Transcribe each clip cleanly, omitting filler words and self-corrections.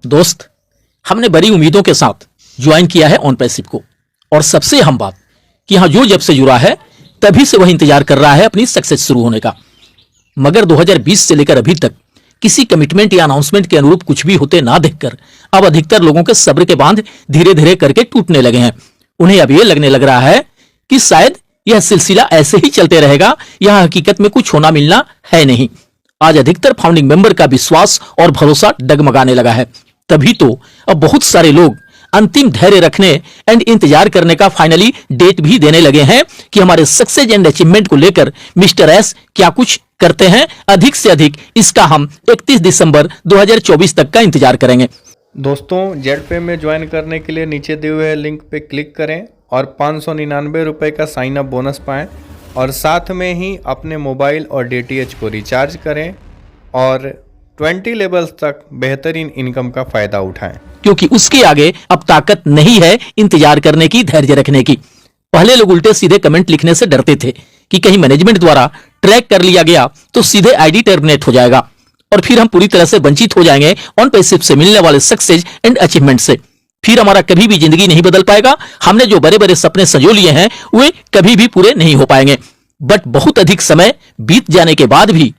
दोस्त, हमने बड़ी उम्मीदों के साथ ज्वाइन किया है ऑन पैसिव को, और सबसे अहम बात कि हाँ, जो जब से जुड़ा है तभी से वह इंतजार कर रहा है अपनी सक्सेस शुरू होने का। मगर 2020 से लेकर अभी तक किसी कमिटमेंट या अनाउंसमेंट के अनुरूप कुछ भी होते ना देखकर अब अधिकतर लोगों के सब्र के बांध धीरे धीरे करके टूटने लगे हैं। उन्हें अब यह लगने लग रहा है कि शायद यह सिलसिला ऐसे ही चलते रहेगा, यह हकीकत में कुछ होना मिलना है नहीं। आज अधिकतर फाउंडिंग मेंबर का विश्वास और भरोसा डगमगाने लगा है। तभी तो अब बहुत सारे लोग अंतिम धैर्य रखने एंड इंतजार करने का फाइनली डेट भी देने लगे हैं कि हमारे सक्सेस एंड अचीवमेंट को लेकर मिस्टर एस क्या कुछ करते हैं। अधिक से अधिक इसका हम 31 दिसंबर 2024 तक का इंतजार करेंगे। दोस्तों, जेड पे में ज्वाइन करने के लिए नीचे दिए हुए लिंक पे क्लिक करें और 599 रुपये का साइन अप बोनस पाएं, और साथ में ही अपने मोबाइल और डीटीएच को रिचार्ज करें और 20 लेवल्स तक बेहतरीन इनकम का फायदा उठाएं। क्योंकि उसके आगे अब ताकत नहीं है इंतजार करने की, धैर्य रखने की। पहले लोग उल्टे सीधे कमेंट लिखने से डरते थे कि कहीं मैनेजमेंट द्वारा ट्रैक कर लिया गया तो सीधे आईडी टर्मिनेट हो जाएगा और फिर हम पूरी तरह से वंचित हो जाएंगे ऑन पैसिव से मिलने वाले सक्सेस एंड अचीवमेंट से। फिर हमारा कभी भी जिंदगी नहीं बदल पाएगा। हमने जो बड़े बड़े सपने संजो लिए हैं वे कभी भी पूरे नहीं हो पाएंगे। बट बहुत अधिक समय बीत जाने के बाद भी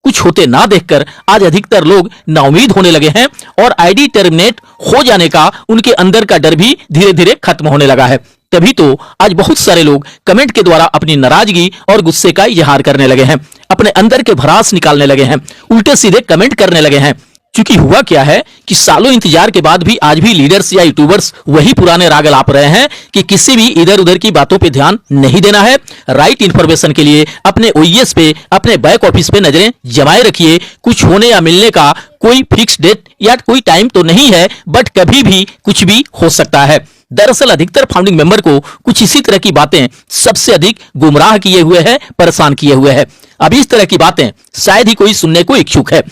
कुछ होते ना देखकर आज अधिकतर लोग नाउमीद होने लगे हैं और आईडी टर्मिनेट हो जाने का उनके अंदर का डर भी धीरे धीरे खत्म होने लगा है। तभी तो आज बहुत सारे लोग कमेंट के द्वारा अपनी नाराजगी और गुस्से का इजहार करने लगे हैं, अपने अंदर के भड़ास निकालने लगे हैं, उल्टे सीधे कमेंट करने लगे हैं। क्योंकि हुआ क्या है कि सालों इंतजार के बाद भी आज भी लीडर्स या यूट्यूबर्स वही पुराने राग लाप रहे हैं कि किसी भी इधर उधर की बातों पे ध्यान नहीं देना है। राइट इंफॉर्मेशन के लिए अपने ओईएस पे, अपने बैक ऑफिस पे नजरें जमाए रखिए। कुछ होने या मिलने का कोई फिक्स डेट या कोई टाइम तो नहीं है, बट कभी भी कुछ भी हो सकता है। दरअसल अधिकतर फाउंडिंग मेंबर को कुछ इसी तरह की बातें सबसे अधिक गुमराह किए हुए है, परेशान किए हुए है। अब इस तरह की बातें शायद ही कोई सुनने को इच्छुक है।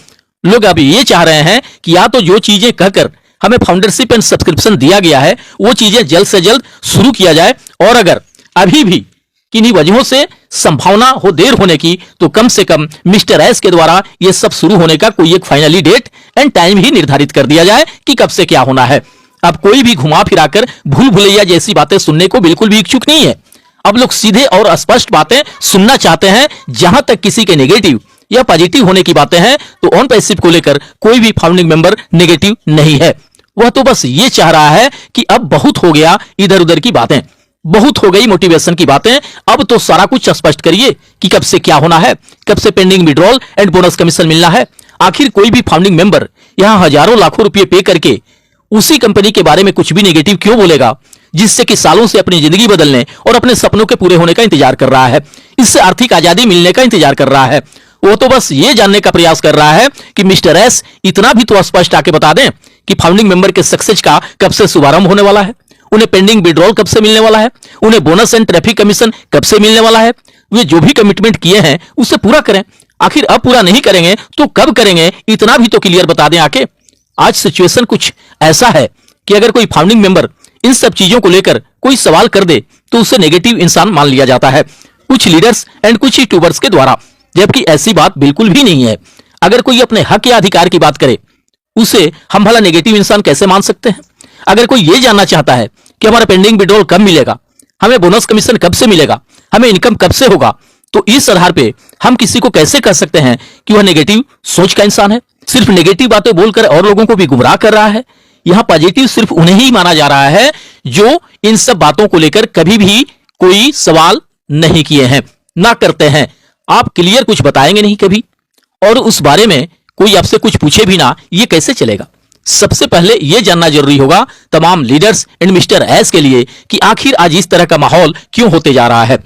लोग अभी ये चाह रहे हैं कि या तो जो चीजें कहकर हमें फाउंडरशिप एंड सब्सक्रिप्शन दिया गया है वो चीजें जल्द से जल्द शुरू किया जाए, और अगर अभी भी किन्हीं वजहों से संभावना हो देर होने की तो कम से कम मिस्टर एस के द्वारा ये सब शुरू होने का कोई एक फाइनली डेट एंड टाइम ही निर्धारित कर दिया जाए कि कब से क्या होना है। अब कोई भी घुमा फिराकर भूल भुलैया जैसी बातें सुनने को बिल्कुल भी इच्छुक नहीं है। अब लोग सीधे और स्पष्ट बातें सुनना चाहते हैं। जहां तक किसी के नेगेटिव या पॉजिटिव होने की बातें हैं तो ऑन पैसिव को लेकर कोई भी फाउंडिंग मेंबर नेगेटिव नहीं है। वह तो बस ये चाह रहा है कि अब बहुत हो गया इधर उधर की बातें, बहुत हो गई मोटिवेशन की बातें, अब तो सारा कुछ स्पष्ट करिए कि कब से क्या होना है, कब से pending withdrawal and bonus commission मिलना है। आखिर कोई भी फाउंडिंग मेंबर यहां हजारों लाखों रुपए पे करके उसी कंपनी के बारे में कुछ भी नेगेटिव क्यों बोलेगा, जिससे कि सालों से अपनी जिंदगी बदलने और अपने सपनों के पूरे होने का इंतजार कर रहा है, इससे आर्थिक आजादी मिलने का इंतजार कर रहा है। वो तो बस ये जानने का प्रयास कर रहा है कि मिस्टर एस इतना भी तो स्पष्ट आके बता दें कि फाउंडिंग मेंबर के सक्सेस का कब से शुभारंभ होने वाला है, उन्हें पेंडिंग विड्रॉल कब से मिलने वाला है, उन्हें बोनस एंड ट्रैफिक कमीशन कब से मिलने वाला है। वे जो भी कमिटमेंट किए हैं उसे पूरा करें। आखिर अब पूरा नहीं करेंगे तो कब करेंगे, इतना भी तो क्लियर बता दें आके। आज सिचुएशन कुछ ऐसा है कि अगर कोई फाउंडिंग मेंबर इन सब चीजों को लेकर कोई सवाल कर दे तो उसे नेगेटिव इंसान मान लिया जाता है, कुछ लीडर्स एंड कुछ यूट्यूबर्स के द्वारा, जबकि ऐसी बात बिल्कुल भी नहीं है। अगर कोई अपने हक या अधिकार की बात करे उसे हम भला नेगेटिव इंसान कैसे मान सकते हैं। अगर कोई ये जानना चाहता है कि हमारा पेंडिंग विड्रॉल कब मिलेगा, हमें बोनस कमीशन कब से मिलेगा, हमें इनकम कब से होगा, तो इस आधार पे हम किसी को कैसे कह सकते हैं कि वह नेगेटिव सोच का इंसान है। सिर्फ नेगेटिव बातें बोलकर और लोगों को भी गुमराह कर रहा है। यहां पॉजिटिव सिर्फ उन्हें ही माना जा रहा है जो इन सब बातों को लेकर कभी भी कोई सवाल नहीं किए हैं, ना करते हैं। आप क्लियर कुछ बताएंगे नहीं कभी, और उस बारे में कोई आपसे कुछ पूछे भी ना, ये कैसे चलेगा। सबसे पहले यह जानना जरूरी होगा तमाम लीडर्स एंड मिस्टर एस के लिए कि आखिर आज इस तरह का माहौल क्यों होते जा रहा है।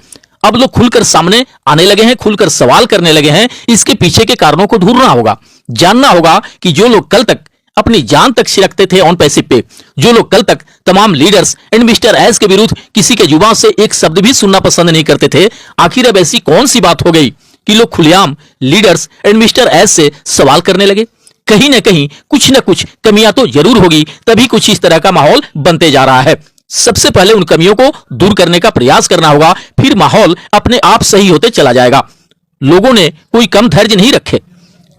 अब लोग खुलकर सामने आने लगे हैं, खुलकर सवाल करने लगे हैं। इसके पीछे के कारणों को ढूंढना होगा, जानना होगा कि जो लोग कल तक अपनी जान तक छिड़कते थे ऑन पैसिव पे, जो लोग कल तक तमाम लीडर्स एंड मिस्टर एस के विरुद्ध किसी के जुबान से एक शब्द भी सुनना पसंद नहीं करते थे, आखिर अब ऐसी कौन सी बात हो गई कि लोग खुलेआम लीडर्स एंड मिस्टर एस से सवाल करने लगे। कहीं ना कहीं कुछ ना कुछ कमियां तो जरूर होगी, तभी कुछ इस तरह का माहौल बनते जा रहा है। सबसे पहले उन कमियों को दूर करने का प्रयास करना होगा, फिर माहौल अपने आप सही होते चला जाएगा। लोगों ने कोई कम धैर्य नहीं रखे,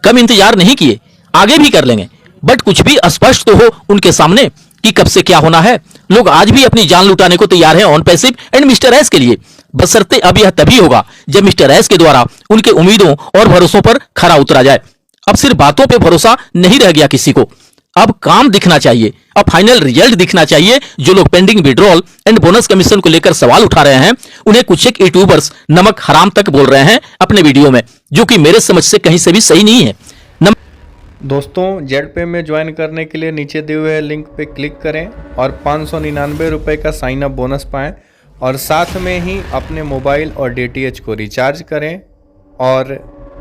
कम इंतजार नहीं किए, आगे भी कर लेंगे, बट कुछ भी स्पष्ट तो हो उनके सामने कि कब से क्या होना है। लोग आज भी अपनी जान लुटाने को तैयार हैं on passive and mister S के लिए, बशर्ते अब यह तभी होगा जब मिस्टर एस के द्वारा उनके उम्मीदों और भरोसों पर खरा उतरा जाए। अब सिर्फ बातों पे भरोसा नहीं रह गया किसी को, अब काम दिखना चाहिए, अब फाइनल रिजल्ट दिखना चाहिए। जो लोग pending withdrawal and bonus commission को लेकर सवाल उठा रहे हैं, उन्हें कुछ एक यूट्यूबर्स नमक हराम तक बोल रहे हैं अपने वीडियो में, जो कि मेरे समझ से कहीं से भी सही नहीं है। दोस्तों, जेड पे में ज्वाइन करने के लिए नीचे दिए हुए लिंक पे क्लिक करें और 599 रुपये का साइन अप बोनस पाएं और साथ में ही अपने मोबाइल और डीटीएच को रिचार्ज करें और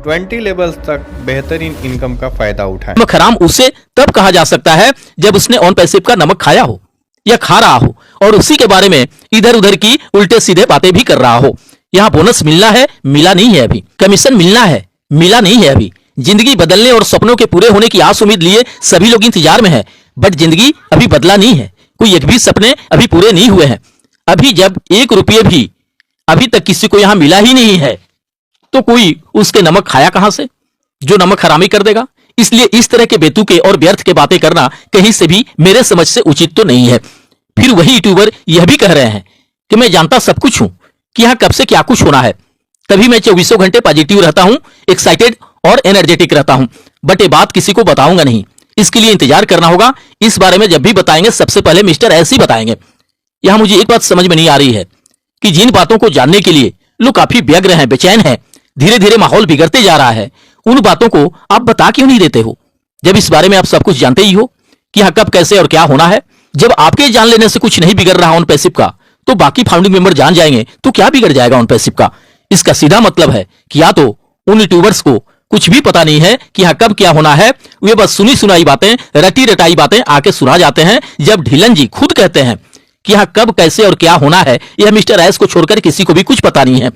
20 लेवल्स तक बेहतरीन इनकम का फायदा उठाएं। नमक हराम उसे तब कहा जा सकता है जब उसने ऑन पैसिव का नमक खाया हो या खा रहा हो और उसी के बारे में इधर उधर की उल्टे सीधे बातें भी कर रहा हो। यहाँ बोनस मिलना है, मिला नहीं है अभी, कमीशन मिलना है, मिला नहीं है अभी, जिंदगी बदलने और सपनों के पूरे होने की आस उम्मीद लिए सभी लोग इंतजार में हैं, बट जिंदगी अभी बदला नहीं है, कोई एक भी सपने अभी पूरे नहीं हुए हैं। अभी जब 1 रुपये भी अभी तक किसी को यहां मिला ही नहीं है, तो कोई उसके नमक खाया कहां से, जो नमक हरामी कर देगा। इसलिए इस तरह के बेतुके और व्यर्थ के बातें करना कहीं से भी मेरे समझ से उचित तो नहीं है। फिर वही यूट्यूबर यह भी कह रहे हैं कि मैं जानता सब कुछ हूं कि यहां कब से क्या कुछ होना है, तभी मैं 24 घंटे पॉजिटिव रहता हूं, एक्साइटेड और एनर्जेटिक रहता हूं, बट ये बात किसी को बताऊंगा नहीं, इसके लिए इंतजार करना होगा। इस बारे में जब भी बताएंगे सबसे पहले मिस्टर एस ही बताएंगे। यहां मुझे एक बात समझ में नहीं आ रही है कि जिन बातों को जानने के लिए लोग काफी व्यग्र हैं, बेचैन हैं, धीरे धीरे माहौल बिगड़ते जा रहा है, उन बातों को आप बता क्यों नहीं देते हो, जब इस बारे में आप सब कुछ जानते ही हो कि हाँ कब कैसे और क्या होना है। जब आपके जान लेने से कुछ नहीं बिगड़ रहा ऑन पैसिव का, तो बाकी फाउंडिंग मेंबर जान जाएंगे तो क्या बिगड़ जाएगा ऑन पैसिव का। इसका सीधा मतलब है कि या तो उन यूट्यूबर्स को कुछ भी पता नहीं है कि हाँ कब क्या होना है, वे बस सुनी सुनाई बातें, रटी रटाई बातें आके सुना जाते हैं, जब ढीलन जी खुद कहते हैं कि हाँ कब कैसे और क्या होना है यह मिस्टर एस को छोड़कर किसी को भी कुछ पता नहीं है।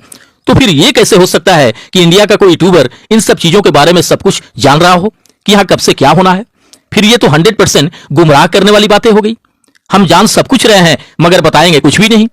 तो फिर यह कैसे हो सकता है कि इंडिया का कोई यूट्यूबर इन सब चीजों के बारे में सब कुछ जान रहा हो कि हाँ कब से क्या होना है। फिर ये तो 100% गुमराह करने वाली बातें हो गई। हम जान सब कुछ रहे हैं मगर बताएंगे कुछ भी नहीं।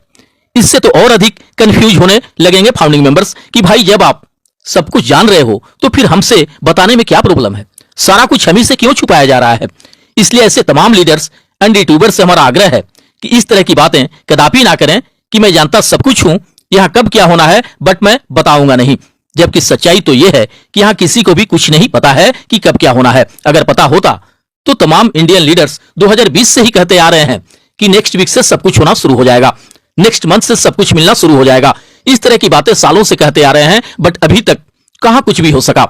इससे तो और अधिक कंफ्यूज होने लगेंगे फाउंडिंग मेंबर्स कि भाई जब आप सब कुछ जान रहे हो तो फिर हमसे बताने में क्या प्रॉब्लम है, सारा कुछ हम ही से क्यों छुपाया जा रहा है। इसलिए ऐसे तमाम लीडर्स एंड यूट्यूबर्स से हमारा आग्रह है कि इस तरह की बातें कदापि ना करें कि मैं जानता सब कुछ हूं, यहां कब क्या होना है बट मैं बताऊंगा नहीं, जबकि सच्चाई तो यह है कि यहां किसी को भी कुछ नहीं पता है कि कब क्या होना है। अगर पता होता तो तमाम इंडियन लीडर्स 2020 से ही कहते आ रहे हैं कि नेक्स्ट वीक से सब कुछ होना शुरू हो जाएगा, नेक्स्ट मंथ से सब कुछ मिलना शुरू हो जाएगा। इस तरह की बातें सालों से कहते आ रहे हैं, बट अभी तक कहां कुछ भी हो सका।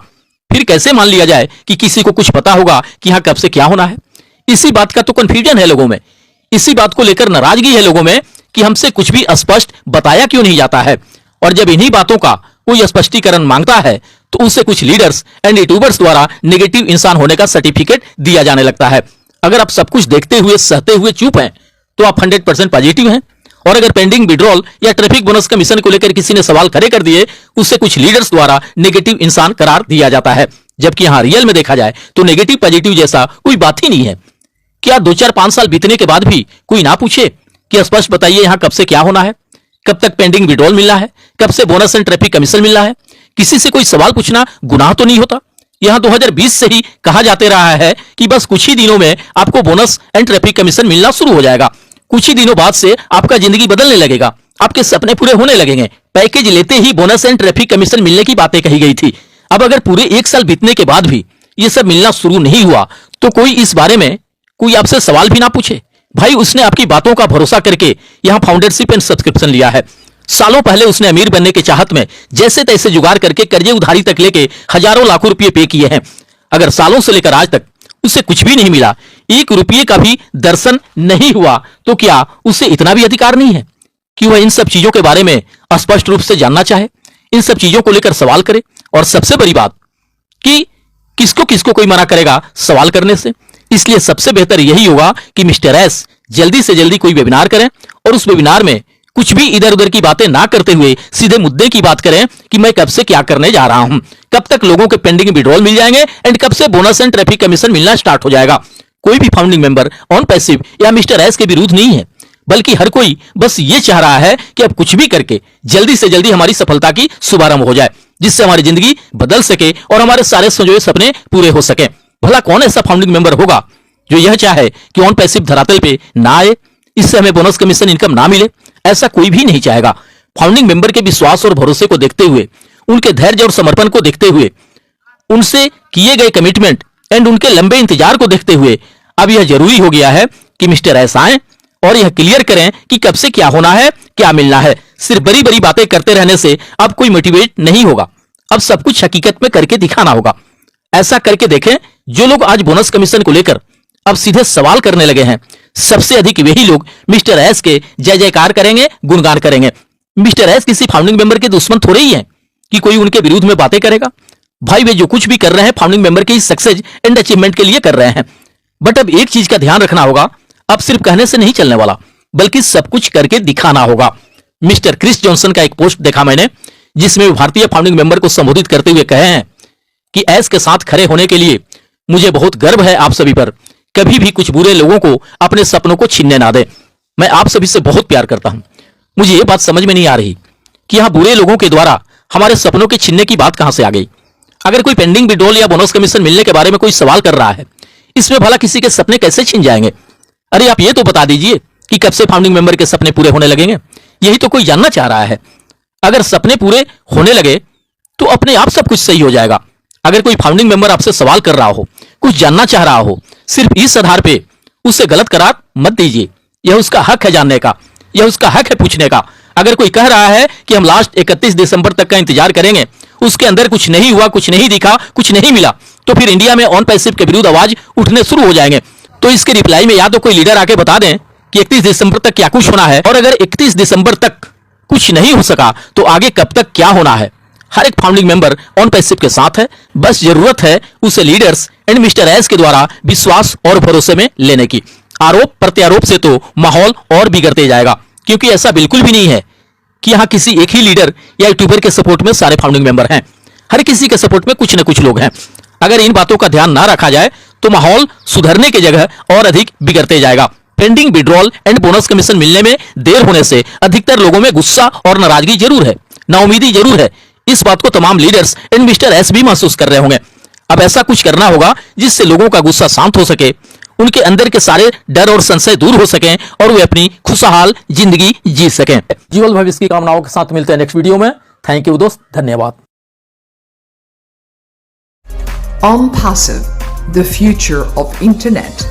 फिर कैसे मान लिया जाए कि किसी को कुछ पता होगा कि यहां कब से क्या होना है। इसी बात का तो कंफ्यूजन है लोगों में, इसी बात को लेकर नाराजगी है लोगों में कि हमसे कुछ भी स्पष्ट बताया क्यों नहीं जाता है। और जब इन्हीं बातों का कोई स्पष्टीकरण मांगता है तो उसे कुछ लीडर्स एंड यूट्यूबर्स द्वारा नेगेटिव इंसान होने का सर्टिफिकेट दिया जाने लगता है। अगर आप सब कुछ देखते हुए सहते हुए चुप हैं तो आप 100% पॉजिटिव हैं, और अगर पेंडिंग विड्रॉल या ट्रैफिक बोनस कमीशन को लेकर किसी ने सवाल खड़े कर दिए उससे कुछ लीडर्स द्वारा नेगेटिव इंसान करार दिया जाता है। जबकि यहां रियल में देखा जाए तो नेगेटिव पॉजिटिव जैसा कोई बात ही नहीं है। क्या 2-4-5 साल बीतने के बाद भी कोई ना पूछे कि स्पष्ट बताइए यहां कब से क्या होना है, कब तक पेंडिंग विड्रॉल मिलना है, कब से बोनस एंड ट्रैफिक कमीशन मिलना है। किसी से कोई सवाल पूछना गुनाह तो नहीं होता। यहां 2020 से ही कहा जाते रहा है कि बस कुछ ही दिनों में आपको बोनस एंड ट्रैफिक कमीशन मिलना शुरू हो जाएगा, कुछ ही दिनों बाद से आपका जिंदगी बदलने लगेगा, आपके सपने पूरे होने लगेंगे। पैकेज लेते ही बोनस एंड ट्रैफिक कमीशन मिलने की बातें कही गई थी। अब अगर पूरे 1 साल बीतने के बाद भी ये सब मिलना शुरू नहीं हुआ तो कोई इस बारे में कोई आपसे सवाल भी ना पूछे। भाई उसने आपकी बातों का भरोसा करके यहां फाउंडरशिप एंड सब्सक्रिप्शन लिया है। सालों पहले उसने अमीर बनने के चाहत में जैसे तैसे जुगाड़ करके कर्जे उधारी तक लेके हजारों लाखों रुपए पे किए हैं। अगर सालों से लेकर आज तक उसे कुछ भी नहीं मिला, 1 रुपये का भी दर्शन नहीं हुआ, तो क्या उसे इतना भी अधिकार नहीं है कि वह इन सब चीजों के बारे में स्पष्ट रूप से जानना चाहे, इन सब चीजों को लेकर सवाल करे। और सबसे बड़ी बात कि किसको किसको कोई मना करेगा सवाल करने से। इसलिए सबसे बेहतर यही होगा कि मिस्टर एस जल्दी से जल्दी कोई वेबिनार करें और उस वेबिनार में कुछ भी इधर उधर की बातें ना करते हुए सीधे मुद्दे की बात करें कि मैं कब से क्या करने जा रहा हूं, कब तक लोगों के पेंडिंग विड्रॉल मिल जाएंगे एंड कब से बोनस एंड ट्रैफिक कमीशन मिलना स्टार्ट हो जाएगा। कोई भी फाउंडिंग मेंबर ऑन पैसिव या मिस्टर एस के विरुद्ध नहीं है, बल्कि हर कोई बस ये चाह रहा है कि अब कुछ भी करके जल्दी से जल्दी हमारी सफलता की शुभारंभ हो जाए, जिससे हमारी जिंदगी बदल सके और हमारे सारे संजोए सपने पूरे हो सके। भला कौन ऐसा फाउंडिंग मेंबर होगा जो यह चाहे कि ऑन पैसिव धरातल पे ना आए, इससे हमें बोनस कमीशन इनकम ना मिले? ऐसा कोई भी नहीं चाहेगा। फाउंडिंग मेंबर के विश्वास और भरोसे को देखते हुए, उनके धैर्य और समर्पण को देखते हुए, उनसे किए गए कमिटमेंट एंड उनके लंबे इंतजार को देखते हुए अब यह जरूरी हो गया है कि मिस्टर एस आए और यह क्लियर करें कि कब से क्या होना है, क्या मिलना है। सिर्फ बड़ी बड़ी बातें करते रहने से अब कोई मोटिवेट नहीं होगा। अब सब कुछ हकीकत में करके दिखाना होगा। ऐसा करके देखें। जो लोग आज बोनस कमीशन को लेकर अब सीधे सवाल करने लगे हैं, सबसे अधिक वही लोग मिस्टर एस के जय जयकार करेंगे, गुणगान करेंगे। मिस्टर एस किसी फाउंडिंग मेंबर के दुश्मन थोड़े ही हैं कि कोई उनके विरुद्ध में बातें करेगा। भाई वे जो कुछ भी कर रहे हैं फाउंडिंग मेंबर के सक्सेस एंड अचीवमेंट के लिए कर रहे हैं। बट अब एक चीज का ध्यान रखना होगा, अब सिर्फ कहने से नहीं चलने वाला, बल्कि सब कुछ करके दिखाना होगा। मिस्टर क्रिस जॉनसन का एक पोस्ट देखा मैंने, जिसमें वो भारतीय फाउंडिंग मेंबर को संबोधित करते हुए कहे हैं कि एस के साथ खड़े होने के लिए मुझे बहुत गर्व है आप सभी पर। कभी भी कुछ बुरे लोगों को अपने सपनों को छीनने ना दे। मैं आप सभी से बहुत प्यार करता हूं। मुझे ये बात समझ में नहीं आ रही कि यहां बुरे लोगों के द्वारा हमारे सपनों के छीनने की बात कहां से आ गई। अगर कोई पेंडिंग विड्रॉल या बोनस कमीशन मिलने के बारे में कोई सवाल कर रहा है, इसमें भला किसी के सपने कैसे छीन जाएंगे? अरे आप ये तो बता दीजिए कि कब से फाउंडिंग मेंबर के सपने पूरे होने लगेंगे। यही तो कोई जानना चाह रहा है। अगर सपने पूरे होने लगे तो अपने आप सब कुछ सही हो जाएगा। अगर कोई फाउंडिंग मेंबर आपसे सवाल कर रहा हो, कुछ जानना चाह रहा हो, सिर्फ इस आधार पे उससे गलत करार मत दीजिए। यह उसका हक है जानने का, यह उसका हक है पूछने का। अगर कोई कह रहा है कि हम लास्ट 31 दिसंबर तक का इंतजार करेंगे, उसके अंदर कुछ नहीं हुआ, कुछ नहीं दिखा, कुछ नहीं मिला, तो फिर इंडिया में ऑन पैसिव के विरुद्ध आवाज उठने शुरू हो जाएंगे। तो इसके रिप्लाई में या तो कोई लीडर आके बता दें कि 31 दिसंबर तक क्या कुछ होना है, और अगर 31 दिसंबर तक कुछ नहीं हो सका तो आगे कब तक क्या होना है। हर एक फाउंडिंग मेंबर ऑन पैसिव के साथ है, बस जरूरत है उसे लीडर्स एंड मिस्टर एस के द्वारा विश्वास और भरोसे में लेने की। आरोप प्रत्यारोप से तो माहौल और बिगड़ते जाएगा, क्योंकि ऐसा बिल्कुल भी नहीं है कि यहां किसी एक ही लीडर या यूट्यूबर के सपोर्ट में सारे फाउंडिंग मेंबर हैं। हर किसी के सपोर्ट में कुछ न कुछ लोग हैं। अगर इन बातों का ध्यान ना रखा जाए तो माहौल सुधरने की जगह और अधिक बिगड़ते जाएगा। Pending withdrawal and bonus commission मिलने में देर होने से अधिकतर लोगों में गुस्सा और नाराजगी जरूर है, नाउमीदी जरूर है। इस बात को तमाम लीडर्स एंड मिस्टर एस भी महसूस कर रहे होंगे। अब ऐसा कुछ करना होगा जिससे लोगों का गुस्सा शांत हो सके, उनके अंदर के सारे डर और संशय दूर हो सकें और वे अपनी खुशहाल जिंदगी जी सकें। जीवन भविष्य की कामनाओं के साथ मिलते हैं नेक्स्ट वीडियो में। थैंक यू दोस्त, धन्यवाद। OnPassive, the future of internet.